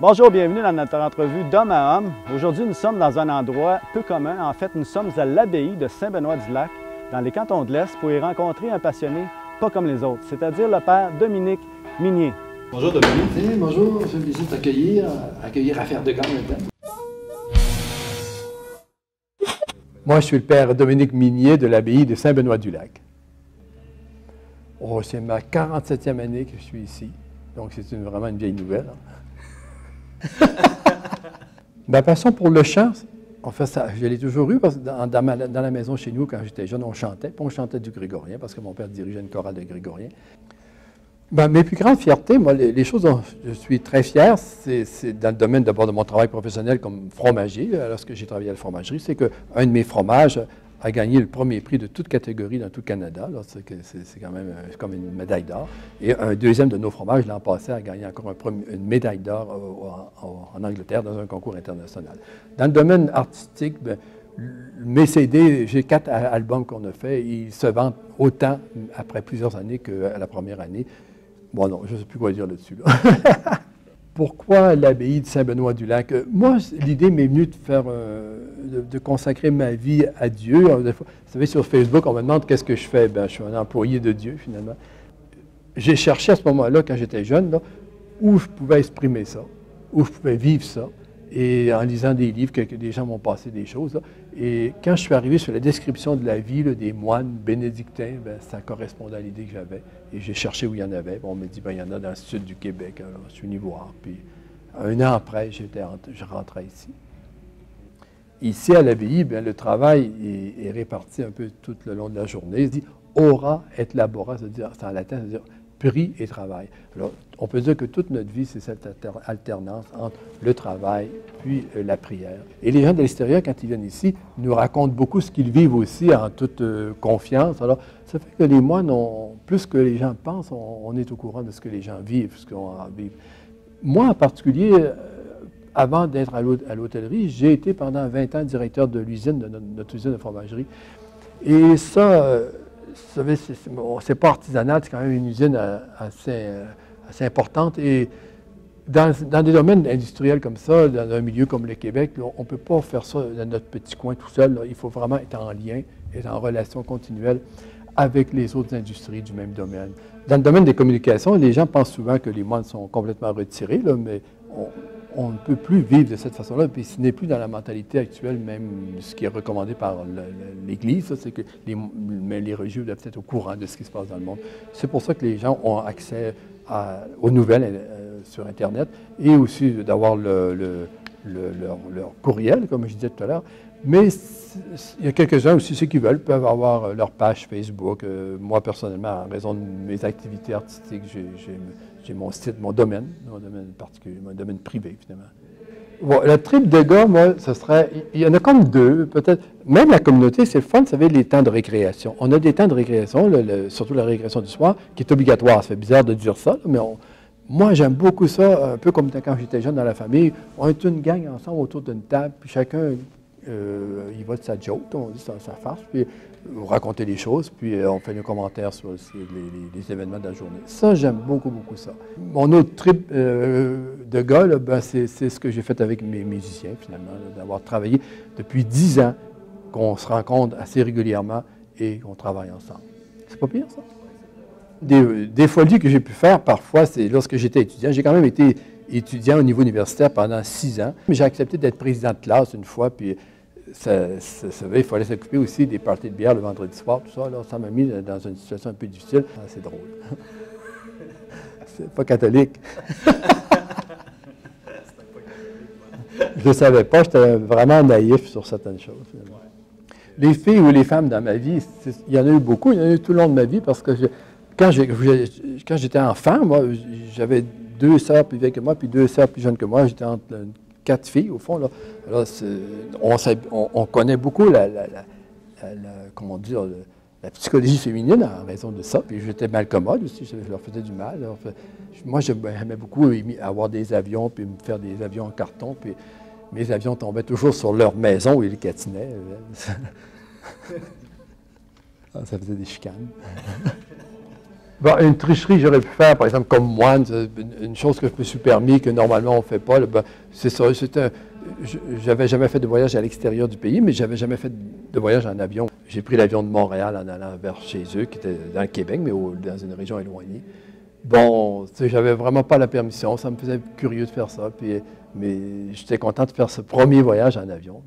Bonjour, bienvenue dans notre entrevue d'homme à homme. Aujourd'hui, nous sommes dans un endroit peu commun. En fait, nous sommes à l'abbaye de Saint-Benoît-du-Lac, dans les cantons de l'Est, pour y rencontrer un passionné pas comme les autres, c'est-à-dire le père Dominique Minier. Bonjour Dominique. Bonjour, c'est un plaisir de t'accueillir, Affaires de Gare maintenant. Moi, je suis le père Dominique Minier de l'abbaye de Saint-Benoît-du-Lac. Oh, c'est ma 47e année que je suis ici, donc c'est vraiment une vieille nouvelle. Ma passion pour le chant, en fait, ça, je l'ai toujours eu parce que dans la maison chez nous, quand j'étais jeune, on chantait. Puis on chantait du grégorien parce que mon père dirigeait une chorale de grégorien. Mes plus grandes fiertés, moi, les choses dont je suis très fier, c'est dans le domaine d'abord de mon travail professionnel comme fromager. Lorsque j'ai travaillé à la fromagerie, c'est qu'un de mes fromages a gagné le premier prix de toute catégorie dans tout le Canada. C'est quand même comme une médaille d'or. Et un deuxième de nos fromages, l'an passé, a gagné encore une médaille d'or en Angleterre dans un concours international. Dans le domaine artistique, mes CD, j'ai 4 albums qu'on a fait, ils se vendent autant après plusieurs années qu'à la première année. Bon, non, je ne sais plus quoi dire là-dessus. Pourquoi l'abbaye de Saint-Benoît-du-Lac? Moi, l'idée m'est venue de faire, de consacrer ma vie à Dieu. Alors, des fois, vous savez, sur Facebook, on me demande qu'est-ce que je fais. Je suis un employé de Dieu, finalement. J'ai cherché à ce moment-là, quand j'étais jeune, là, où je pouvais exprimer ça, où je pouvais vivre ça. Et en lisant des livres, que des gens m'ont passé des choses. Là. Et quand je suis arrivé sur la description de la vie là, des moines bénédictins, ça correspondait à l'idée que j'avais. Et j'ai cherché où il y en avait. Bon, on m'a dit, il y en a dans le sud du Québec. Alors, je suis venu voir. Puis, un an après, je rentrais ici. Ici, à l'abbaye, le travail est réparti un peu tout le long de la journée. Il dit « ora et labora », c'est en latin, c'est-à-dire prie et travail. Alors, on peut dire que toute notre vie, c'est cette alternance entre le travail puis la prière. Et les gens de l'extérieur, quand ils viennent ici, nous racontent beaucoup ce qu'ils vivent aussi en toute confiance. Alors, ça fait que les moines, plus que les gens pensent, on est au courant de ce que les gens vivent, ce qu'on vit. Moi, en particulier, avant d'être à l'hôtellerie, j'ai été pendant 20 ans directeur de l'usine, de notre usine de fromagerie. Et ça, vous savez, c'est pas artisanal, c'est quand même une usine assez importante. Et dans des domaines industriels comme ça, dans un milieu comme le Québec, on ne peut pas faire ça dans notre petit coin tout seul. Là. Il faut vraiment être en lien, être en relation continuelle avec les autres industries du même domaine. Dans le domaine des communications, les gens pensent souvent que les moines sont complètement retirés, là, mais on ne peut plus vivre de cette façon-là, puis ce n'est plus dans la mentalité actuelle, même ce qui est recommandé par l'Église, c'est que les religieux doivent être au courant de ce qui se passe dans le monde. C'est pour ça que les gens ont accès aux nouvelles sur Internet et aussi d'avoir leur courriel, comme je disais tout à l'heure. Mais il y a quelques-uns aussi, ceux qui veulent, peuvent avoir leur page Facebook. Moi, personnellement, en raison de mes activités artistiques, j'ai mon site, mon domaine particulier, mon domaine privé, finalement. Bon, le trip de gars, moi, ce serait... Il y en a comme deux, peut-être. Même la communauté, c'est le fun, vous savez, les temps de récréation. On a des temps de récréation, surtout la récréation du soir, qui est obligatoire. Ça fait bizarre de dire ça, mais moi, j'aime beaucoup ça, un peu comme quand j'étais jeune dans la famille. On est une gang ensemble autour d'une table, puis chacun... il va de sa joke, on dit sa farce, puis on raconter les choses, puis on fait nos commentaires sur les événements de la journée. Ça, j'aime beaucoup, beaucoup ça. Mon autre trip de gars, c'est ce que j'ai fait avec mes musiciens, finalement, d'avoir travaillé depuis 10 ans, qu'on se rencontre assez régulièrement et qu'on travaille ensemble. C'est pas pire, ça? Des folies que j'ai pu faire, parfois, c'est lorsque j'étais étudiant. J'ai quand même été étudiant au niveau universitaire pendant 6 ans. J'ai accepté d'être président de classe une fois, puis il fallait s'occuper aussi des parties de bière le vendredi soir, tout ça. Alors, ça m'a mis dans une situation un peu difficile. Ah, c'est drôle. C'est pas catholique. Je ne savais pas, j'étais vraiment naïf sur certaines choses. Les filles ou les femmes dans ma vie, il y en a eu beaucoup, il y en a eu tout le long de ma vie, parce que quand j'étais enfant, moi, j'avais 2 sœurs plus vieilles que moi, puis 2 sœurs plus jeunes que moi. J'étais entre 4 filles, au fond. Là. Alors, on connaît beaucoup comment dire, la psychologie féminine en raison de ça. Puis j'étais malcommode aussi, je leur faisais du mal. Alors, moi, j'aimais beaucoup avoir des avions, puis me faire des avions en carton. Puis mes avions tombaient toujours sur leur maison où ils catinaient. Ça faisait des chicanes. Bon, une tricherie que j'aurais pu faire, par exemple, comme moine, une chose que je me suis permis, que normalement on ne fait pas, ben, c'est ça. J'avais jamais fait de voyage à l'extérieur du pays, mais j'avais jamais fait de voyage en avion. J'ai pris l'avion de Montréal en allant vers chez eux, qui était dans le Québec, mais dans une région éloignée. Bon, tu sais, j'avais vraiment pas la permission, ça me faisait curieux de faire ça, mais j'étais content de faire ce premier voyage en avion.